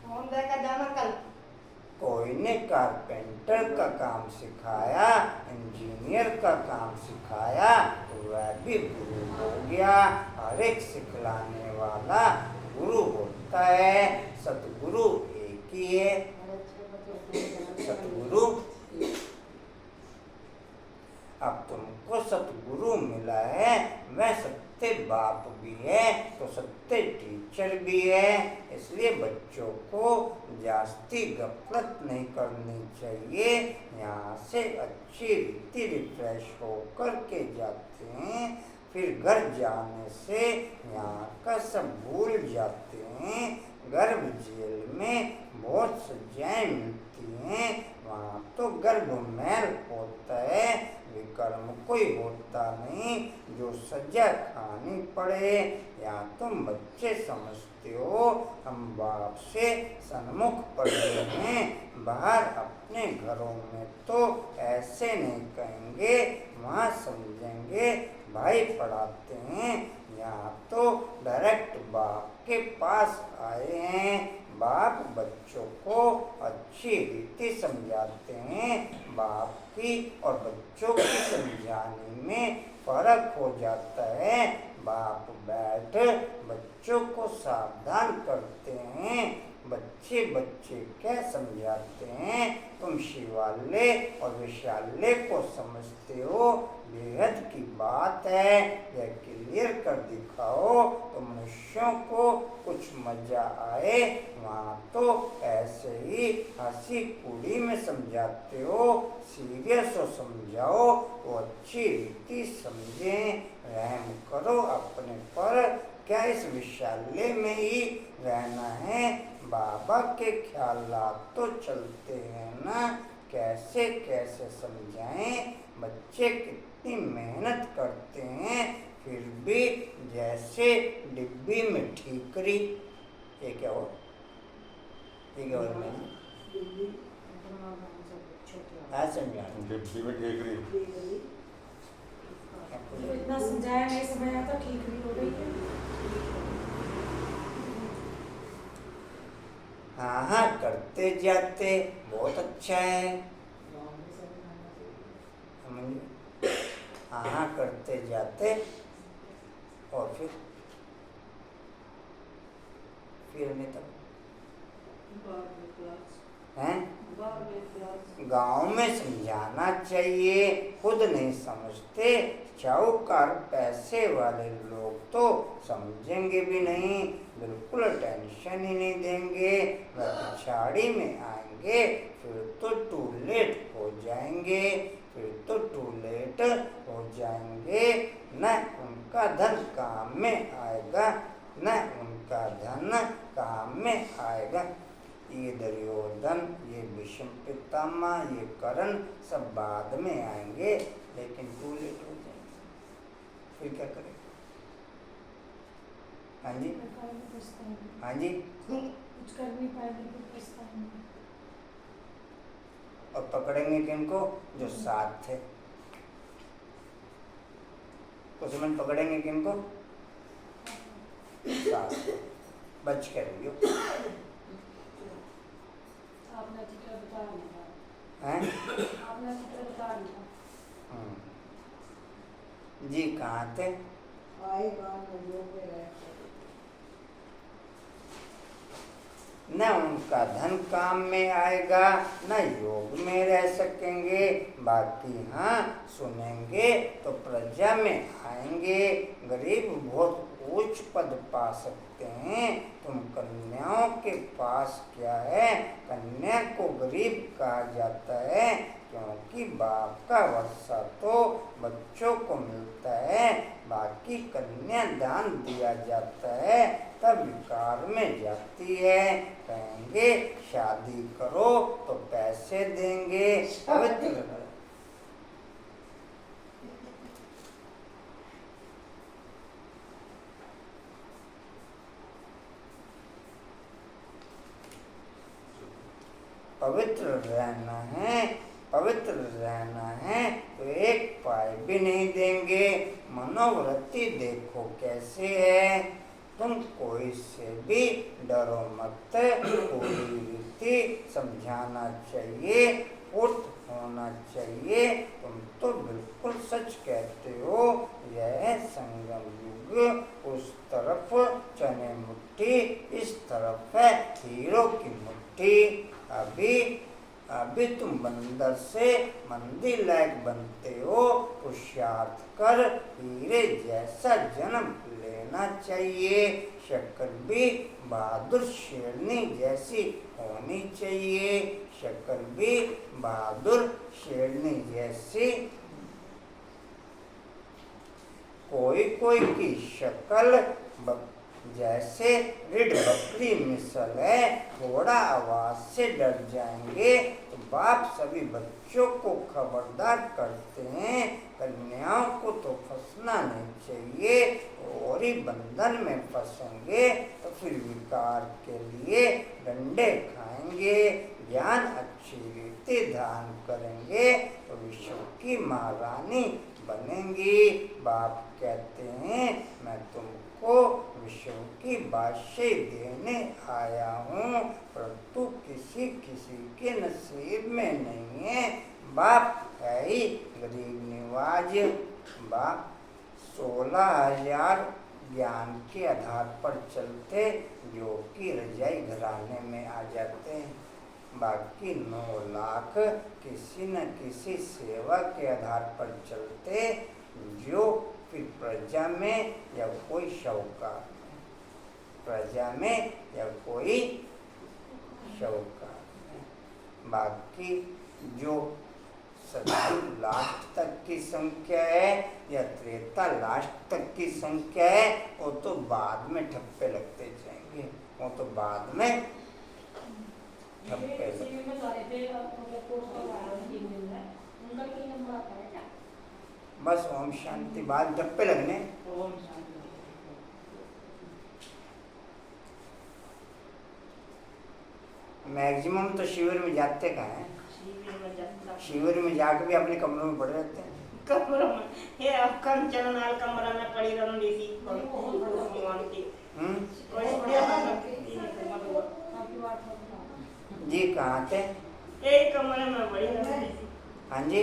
फोन लेकर जाना कल। कोई ने कारपेंटर का काम सिखाया, इंजीनियर का काम सिखाया, तो वह भी गुरु हो गया। हर एक सिखलाने वाला गुरु होता है। सतगुरु एक ही है। सतगुरु अब तुमको सतगुरु मिला है, वह सत्य बाप भी है तो सत्य टीचर भी है। इसलिए बच्चों को जास्ती गफलत नहीं करनी चाहिए। यहाँ से अच्छी रीति रिफ्रेश होकर के जाते हैं, फिर घर जाने से यहाँ का सब भूल जाते हैं। गर्भ जेल में बहुत सजाएं मिलती हैं, वहाँ तो गर्भ मैल होता है, विकर्म कोई होता नहीं जो सजा खानी पड़े। या तुम बच्चे समझते हो हम बाप से सन्मुख पड़े हैं, बाहर अपने घरों में तो ऐसे नहीं कहेंगे, वहाँ समझेंगे भाई पढ़ाते हैं। यहाँ तो डायरेक्ट बाप के पास आए हैं। बाप बच्चों को अच्छी रीति समझाते हैं। बाप की और बच्चों की समझाने में फर्क हो जाता है। बाप बैठ बच्चों को सावधान करते हैं। बच्चे बच्चे क्या समझाते हैं? तुम शिवालय और विशालय को समझते हो, बेहद की बात है, यह क्लियर कर दिखाओ तो मनुष्यों को कुछ मजा आए। वहाँ तो ऐसे ही हंसी कुड़ी में समझाते हो, सीरियस हो समझाओ वो अच्छी रीति समझें। रहम करो अपने पर, क्या इस विशालय में ही रहना है? बाबा के ख्यालात तो चलते हैं ना, कैसे कैसे समझाएं? बच्चे कितनी मेहनत करते हैं फिर भी जैसे डिब्बी में ठीकरी। ये क्या हो? ये क्या हो मैंने समझा डिब्बी में ठीक रही। तो इतना समझाया नहीं समझाया तो ठीक नहीं हो रही है। हाँ हाँ करते जाते बहुत अच्छा है। समझे? हाँ हाँ करते जाते और फिर नहीं तो हैं? गांव में समझाना चाहिए, खुद नहीं समझते। शाहूकार पैसे वाले लोग तो समझेंगे भी नहीं, बिल्कुल टेंशन ही नहीं देंगे, वह पिछाड़ी में आएंगे, फिर तो टू लेट हो जाएंगे। न उनका धन काम में आएगा, न उनका धन काम में आएगा। ये दुर्योधन, ये भीष्म पितामह, ये कर्ण सब बाद में आएंगे, लेकिन टू लेट हो जाएंगे, फिर क्या करें? हाँ जी, हाँ जी, कुछ कर नहीं पाएगी तो पछताएंगे। और पकड़ेंगे किनको? जो साथ थे। उसमें पकड़ेंगे किनको? साथ। बच के रहियो। आपने चित्र बता दिया। हैं? आपने चित्र बता दिया। जी कहाँ थे? आए गाँव में योग में रहे। न उनका धन काम में आएगा, न योग में रह सकेंगे। बाकी हाँ, सुनेंगे तो प्रजा में आएंगे। गरीब बहुत उच्च पद पा सकते हैं। तुम कन्याओं के पास क्या है? कन्या को गरीब कहा जाता है, क्योंकि बाप का वर्षा तो बच्चों को मिलता है। बाकी कन्या दान दिया जाता है, तब विकार में जाती है। कहेंगे शादी करो तो पैसे देंगे। पवित्र पवित्र रहना है, पवित्र रहना है तो एक पाई भी नहीं देंगे। मनोवृत्ति देखो कैसे है। तुम कोई से भी डरो मत। कोई रीति समझाना चाहिए, फुट होना चाहिए। तुम तो बिल्कुल सच कहते हो। यह संगम युग। उस तरफ चने मुट्ठी, इस तरफ है हीरो की मुट्ठी। अभी तुम बंदर से मंदिर लायक बनते हो। पुरुषार्थ कर हीरे जैसा जन्म लेना चाहिए। शक्कर भी बहादुर शेरनी जैसी होनी चाहिए। शक्कर भी बहादुर शेरनी जैसी। कोई कोई की शक्ल जैसे रीढ़ बकरी मिसल है। थोड़ा आवाज से डर जाएंगे तो बाप सभी बच्चों को खबरदार करते हैं। कन्याओं को तो फंसना नहीं चाहिए, और ही बंधन में फंसेंगे तो फिर विकार के लिए डंडे खाएंगे। ज्ञान अच्छी रीति दान करेंगे तो विश्व की महारानी बनेंगी। बाप कहते हैं मैं तुमको विश्व की बादशाही देने आया हूँ, परंतु किसी किसी के नसीब में नहीं है। बाप है ही गरीब निवाज। बाप 16,000 ज्ञान के आधार पर चलते, जो कि रजाई घराने में आ जाते हैं। बाकी 9 लाख किसी न किसी सेवा के आधार पर चलते, जो फिर प्रजा में या कोई शौकार में, प्रजा में या कोई शौकार में। बाकी जो सतयुग लास्ट तक की संख्या है या त्रेता लास्ट तक की संख्या है, वो तो बाद में ठप्पे लगते जाएंगे। वो तो बाद में ठप्पे बस ओम शांति बाद ठप्पे लगने। मैक्सिमम तो शिविर में जाते कहाँ हैं? शिविर में जाकर भी अपने कमरों में पड़े रहते हैं। कमरों में ये अब कम चलनाल कमरा में पड़ी रहूं देसी जी कहाँ थे? एक कमरे में पड़ी रहूं। हाँ जी,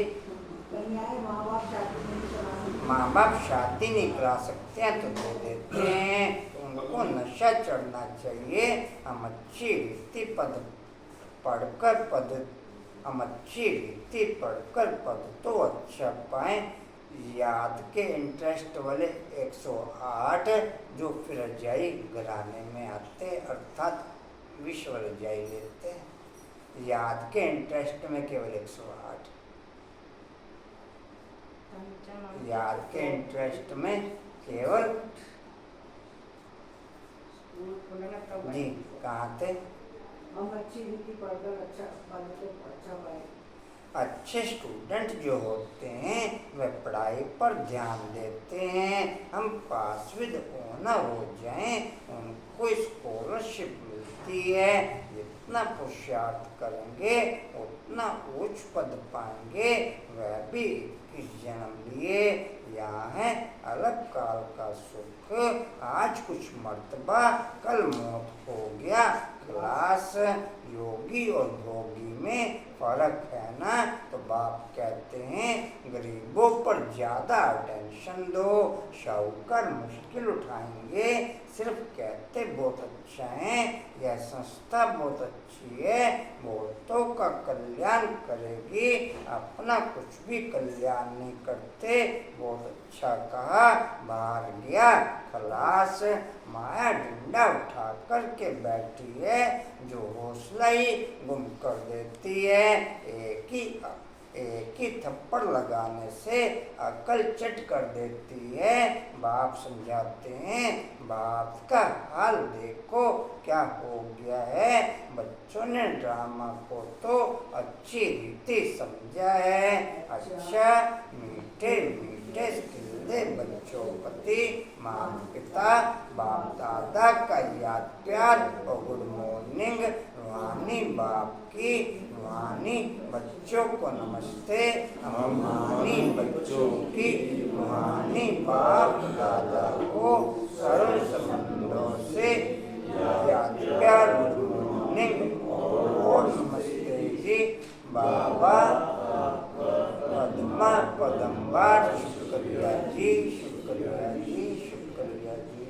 माँ बाप शादी नहीं करा सकते हैं तो दे देते हैं। उनको नशा चढ़ना चाहिए। हम अच्छी रीति पद पढ़कर पद हम अच्छी रीति पढ़कर पद तो अच्छा पाएं। याद के इंटरेस्ट वाले 108 जो फिर रजाई घराने में आते, अर्थात विश्व रजाई लेते हैं। याद के इंटरेस्ट में केवल 108, याद के इंटरेस्ट में केवल जी कहाँ थे? हम अच्छी रीति पढ़कर अच्छा पद तो अच्छा पाए। अच्छे स्टूडेंट जो होते हैं वे पढ़ाई पर ध्यान देते हैं। हम पास विद ऑनर हो जाएं, उनको स्कॉलरशिप मिलती है। जितना पुरुषार्थ करेंगे उतना उच्च पद पाएंगे। वह भी 21 जन्म लिए। यहाँ है अलग काल का सुख, आज कुछ मर्तबा कल मौत हो गया। क्लास योगी और भोगी में फर्क है ना। तो बाप कहते हैं गरीबों पर ज्यादा अटेंशन दो, शाहूकार मुश्किल उठाएंगे। सिर्फ कहते बहुत अच्छा है, यह संस्था बहुत अच्छी है, बहुतों का कल्याण करेगी, अपना कुछ भी कल्याण नहीं करते। बहुत अच्छा कहा, बाहर गया। खलास माया डंडा उठा करके बैठी है, जो हौसला ही गुम कर देती है। एक ही थप्पड़ लगाने से अकल चट कर देती है। बाप समझाते हैं, बाप का हाल देखो क्या हो गया है। बच्चों ने ड्रामा को तो अच्छी रीति समझा है। अच्छा मीठे मीठे खिलते बच्चों प्रति माता पिता बाप दादा का याद प्यार और गुड मॉर्निंग। रूहानी बाप की, रूहानी बच्चों को नमस्ते। रूहानी बच्चों की, रूहानी बाप दादा को सरल संबंधों से याद प्यार, गुड मॉर्निंग और नमस्ते जी। बाबा पद्मा पदम्बार, शुक्रिया जी, शुक्रिया जी, शुक्रिया जी।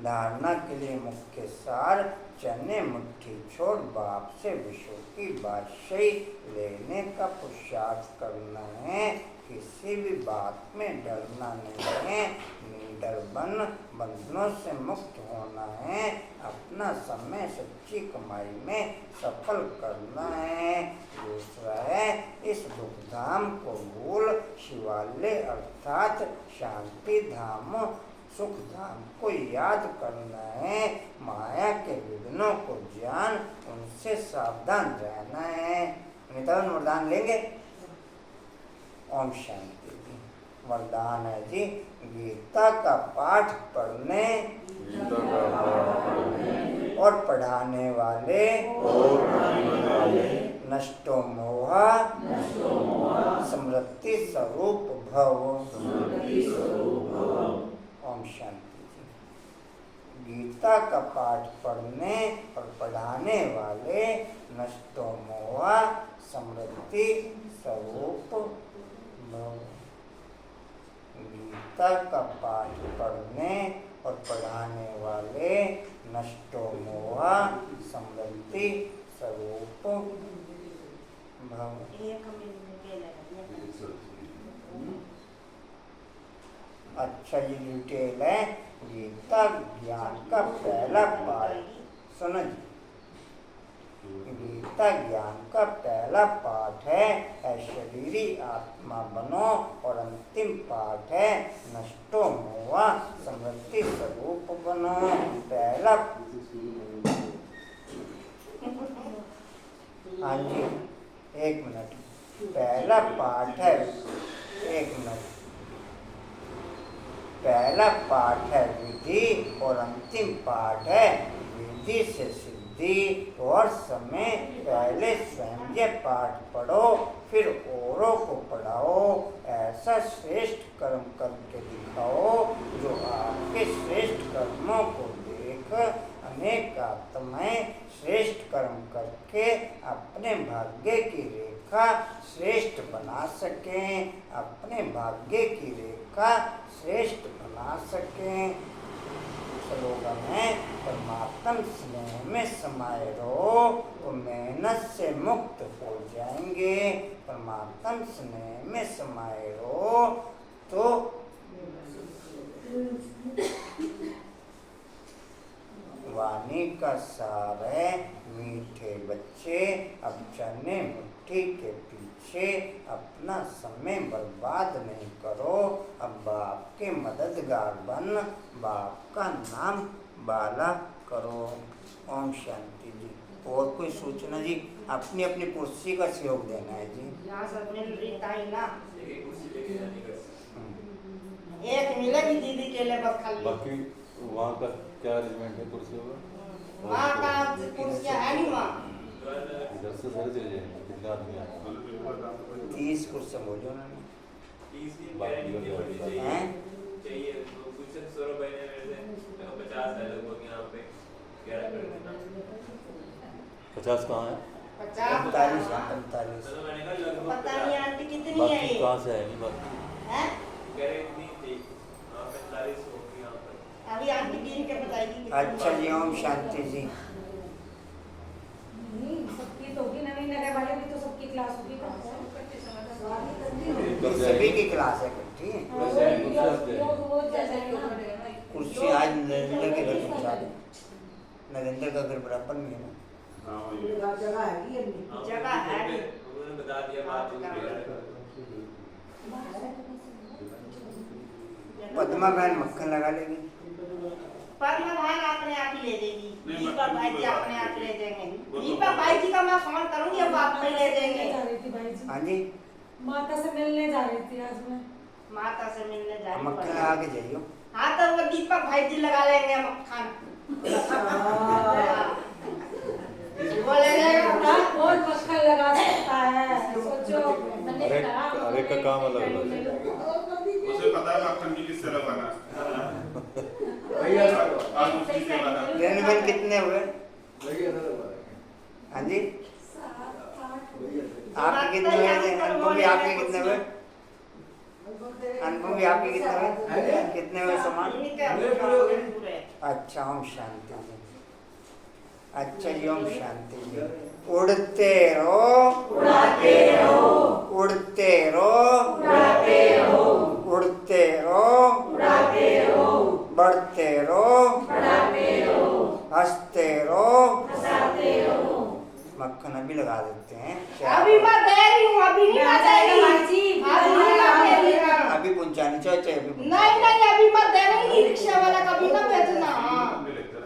धारणा के लिए मुख्य सार, चने मुट्ठी छोड़ बाप से विश्व की बादशाही लेने का पुरुषार्थ करना है। किसी भी बात में डरना नहीं है, निडर बंधनों से मुक्त होना है, अपना समय सच्ची कमाई में सफल करना है। दूसरा है इस दुख धाम को भूल शिवालय अर्थात शांति धाम सुख धाम को याद करना है। माया के विघ्नों को जान उनसे सावधान रहना है। नितवन वरदान लेंगे। ओम शांति जी। वरदान है जी, गीता का पाठ पढ़ने और पढ़ाने वाले नष्टो मोहा समृद्धि स्वरूप भव। ओम शांति जी। गीता का पाठ पढ़ने और पढ़ाने वाले नष्टो मोहा समृद्धि स्वरूप भव। गीता का पाठ पढ़ने और पढ़ाने वाले नष्टो मोहा समृद्धि स्वरूप भव। अच्छा ये डिटेल है। गीता ज्ञान का पहला पाठ सुनो जी। गीता ज्ञान का पहला पाठ है शरीरी आत्मा बनो और अंतिम पाठ है नष्टो मोहा समृद्धि स्वरूप बनो। पहला हाँ जी एक मिनट। पहला पाठ है, एक मिनट। पहला पाठ है विधि और अंतिम पाठ है विधि से सिद्धि। और समय पहले स्वयं ये पाठ पढ़ो फिर औरों को पढ़ाओ। ऐसा श्रेष्ठ कर्म करके दिखाओ जो आपके श्रेष्ठ कर्मों को देख अनेक आत्माएं श्रेष्ठ कर्म करके अपने भाग्य की रेखा श्रेष्ठ बना सकें, अपने भाग्य की रेखा श्रेष्ठ बना सकें। स्लोगन है, परमात्मा स्नेह में समाये रहो तो मेहनत से मुक्त हो जाएंगे। परमात्मा स्नेह में समाये रहो तो वाणी का सार है मीठे बच्चे अब चने मुट्ठी के पीछे अपना समय बर्बाद नहीं करो। अब बाप के मददगार बन बाप का नाम बाला करो। ओम शांति जी। और कोई सूचना जी? अपनी अपनी कुर्सी का सहयोग देना है जी। यहाँ से मिल रही ताई ना, एक कुर्सी लेके जाने का। एक मिलेगी दीदी के लिए बस खाली। बाकी वहाँ का क्या अरेंजमेंट है कुर्सियों का? वहाँ का कुर्सियाँ है नहीं वहाँ। इधर से सारे चले जाएंगे, कितने आदमी आए? 30 कुर्सियाँ बोली उन्होंने। 30 की गारंटी नहीं होनी चाहिए। हैं? चाहिए तो कुछ सौरभ भाई ने मेरे से 50 है लगभग यहाँ पे 11 कर देना। 50 कहाँ है? 50 45 है, 45। तो मैंने कहा लगभग पता नहीं आंटी कितनी है बाकी ये। कहाँ से आएंगी बाकी? हैं? गारंटी चाहिए। 45 होगी यहाँ पर। अभी आंटी गिन के बताएगी कितनी। अच्छा जी, ओम शांति जी। नहीं, सबकी तो होगी, नवीन नगर वाले भी तो सबकी क्लास होगी। सभी की क्लास है इकट्ठी। कुर्सी आज नरेंद्र के घर पहुँचा दे। नरेंद्र का घर बराबर में है ना। हाँ वही है। जगह है ये जगह है नहीं। उन्होंने बता दिया बात हो गई। पद्मा बहन मक्खन लगा लेगी। पद्मा भाई अपने आप ही ले देगी। नहीं, दीपक भाई जी मैं- अपने आप ले देंगे। वो तो- दीपक भाई जी का मैं फोन करूंगी, अब आप ही ले देंगे। जा रही थी भाई जी, हाँ जी, माता से मिलने जा रही थी आज मैं। माता से मिलने जा मक्खन रही लगा के जाइयो। हाँ तो वो दीपक भाई जी लगा लेंगे मक्खन। बोले बहुत मक्खन लगा सकता है, सोचो। मैंने हर एक- कहा, हर एक का काम अलग अलग है। उसे पता है मक्खन की किससे लगाना है। आज उसी से लगा। लेन देन कितने हुए? हाँ जी, आपके कितने हुए थे? अनुपम भी आपके कितने हुए? अनुपम भी आपके कितने हुए? कितने हुए सामान? पूरे अच्छा, ओम शांति जी। अच्छा जी, ओम शांति जी। उड़ते रहो, उड़ाते रहो, उड़ते रहो, उड़ाते रहो, उड़ते रहो, उड़ाते रहो, बढ़ते रहो, बढ़ाते रहो, हंसते रहो। हंसाते रहो। मक्खन अभी लगा देते हैं। अभी मैं दे रही हूँ, अभी नहीं आ जाएगा बताएगी। भाई जी, अभी नहीं बताएगी। अभी पहुंचानी चाहिए, अभी नहीं नहीं, अभी मत दे रही, रिक्शा वाला कभी ना भेजना। अपने लेते हैं।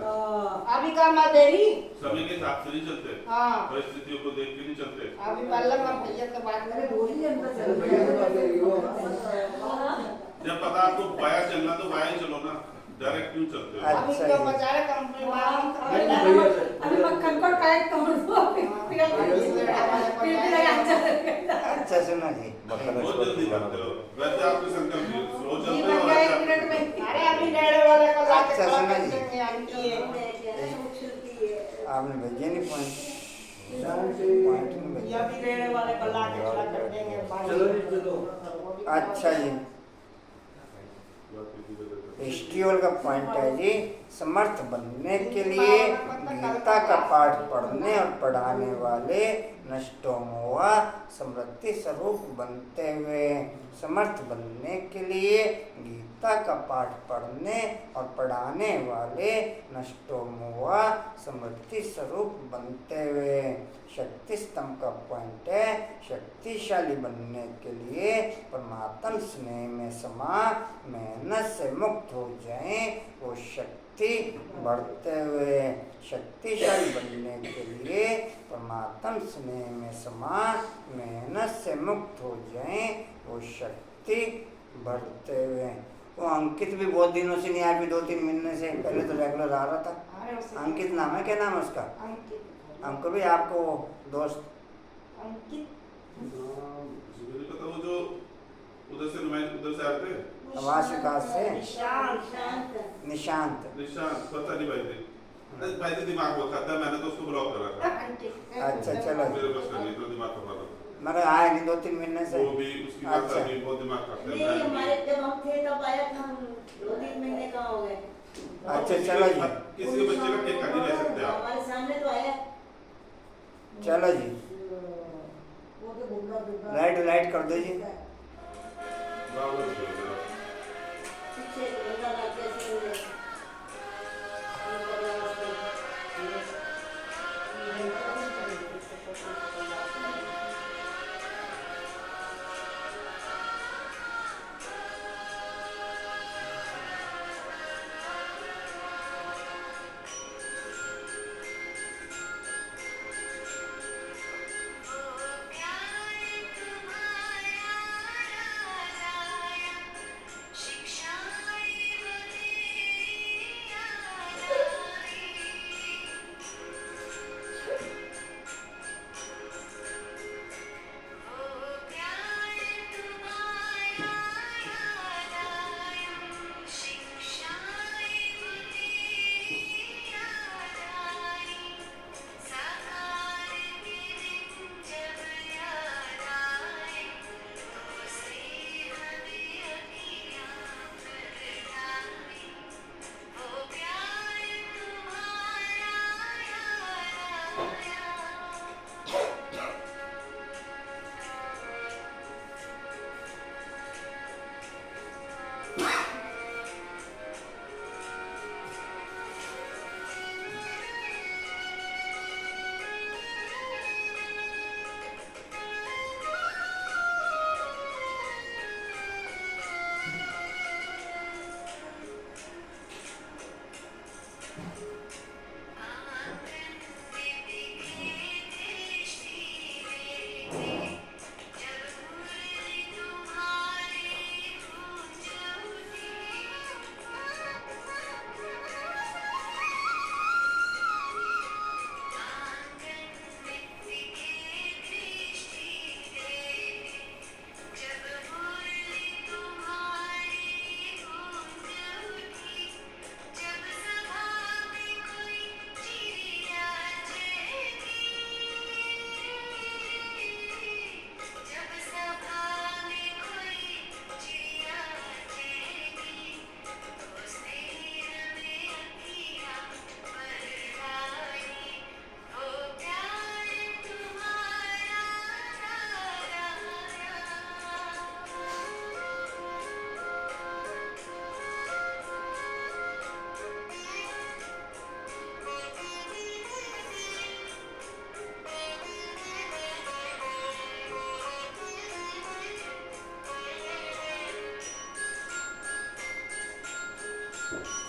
अभी का मैं दे रही। समय के हिसाब से नहीं चलते। हाँ, परिस्थितियों को देख के नहीं चलते। अभी पहले मैं भैया से बात अरे करूँ। बोली अंदर चल गया। जब पता आपको वाया चलना तो वाया ही चलो ना, डायरेक्ट क्यों चलते हो? अभी अच्छा क्यों जी। बचा रहे कंपनी अभी मक्खन को पैक कर दो, फिर भी लगा चलेगा। अच्छा सुनो जी, मक्खन बहुत जल्दी करते हो। वैसे आपके संकल्प ये स्लो ये चलते बन हो। गया ऐसा- 1 मिनट में। अरे अभी डेढ़ वाले को लाके अच्छा, खड़ा सुनो कर जी। देंगे आंटी। आपने भेजे नहीं पॉइंट? चलो पॉइंट नहीं ये भेजे। अभी डेढ़ वाले को लाके खड़ा कर देंगे भाई। अच्छा जी, फेस्टिवल का पॉइंट है जी, समर्थ बनने के लिए गीता का पाठ पढ़ने और पढ़ाने वाले नष्टो मोह समृद्धि स्वरूप बनते हुए। समर्थ बनने के लिए गीता का पाठ पढ़ने और पढ़ाने वाले नष्टो मोह समृद्धि स्वरूप बनते हुए। शक्ति स्तंभ का पॉइंट है, शक्तिशाली बनने के लिए परमात्म स्नेह में समा मेहनत से मुक्त हो जाएं, वो शक्ति बढ़ते हुए। शक्तिशाली बनने के लिए परमात्म स्नेह में समा मेहनत से मुक्त हो जाएं, वो शक्ति बढ़ते हुए। वो अंकित भी बहुत दिनों से नहीं आया, अभी 2-3 महीने से पहले तो रेगुलर आ रहा था। अरे उसे अंकित नाम है, क्या नाम है उसका? अंकित हमको भी आपको वो दोस्त अंकित मुझे पता वो जो उधर से आए थे आवास विकास से निशांत निशांत। निशांत, पता नहीं भाई थे। अरे भाई थे दिमाग बहुत खाता है, मैंने तो उसको ब्लॉक करा था। अच्छा चलो, मेरे बस का नहीं तो दिमाग खा रहा मगर आए नहीं 2-3 महीने था। से। वो भी उसकी माता अच्छा। भी बहुत दिमाग खाते नहीं, हैं। हमारे जब हम थे तब आया था, 2-3 महीने का हो गए। अच्छा चलो जी, किसी के बच्चे का केक नहीं ले सकते आप। हमारे सामने तो आया। चलो जी, वो तो गुंडा गुंडा लाइट कर दो जी। बाबा को बोलो जरा। पीछे बंदा ना कैसे मिले। Thank you.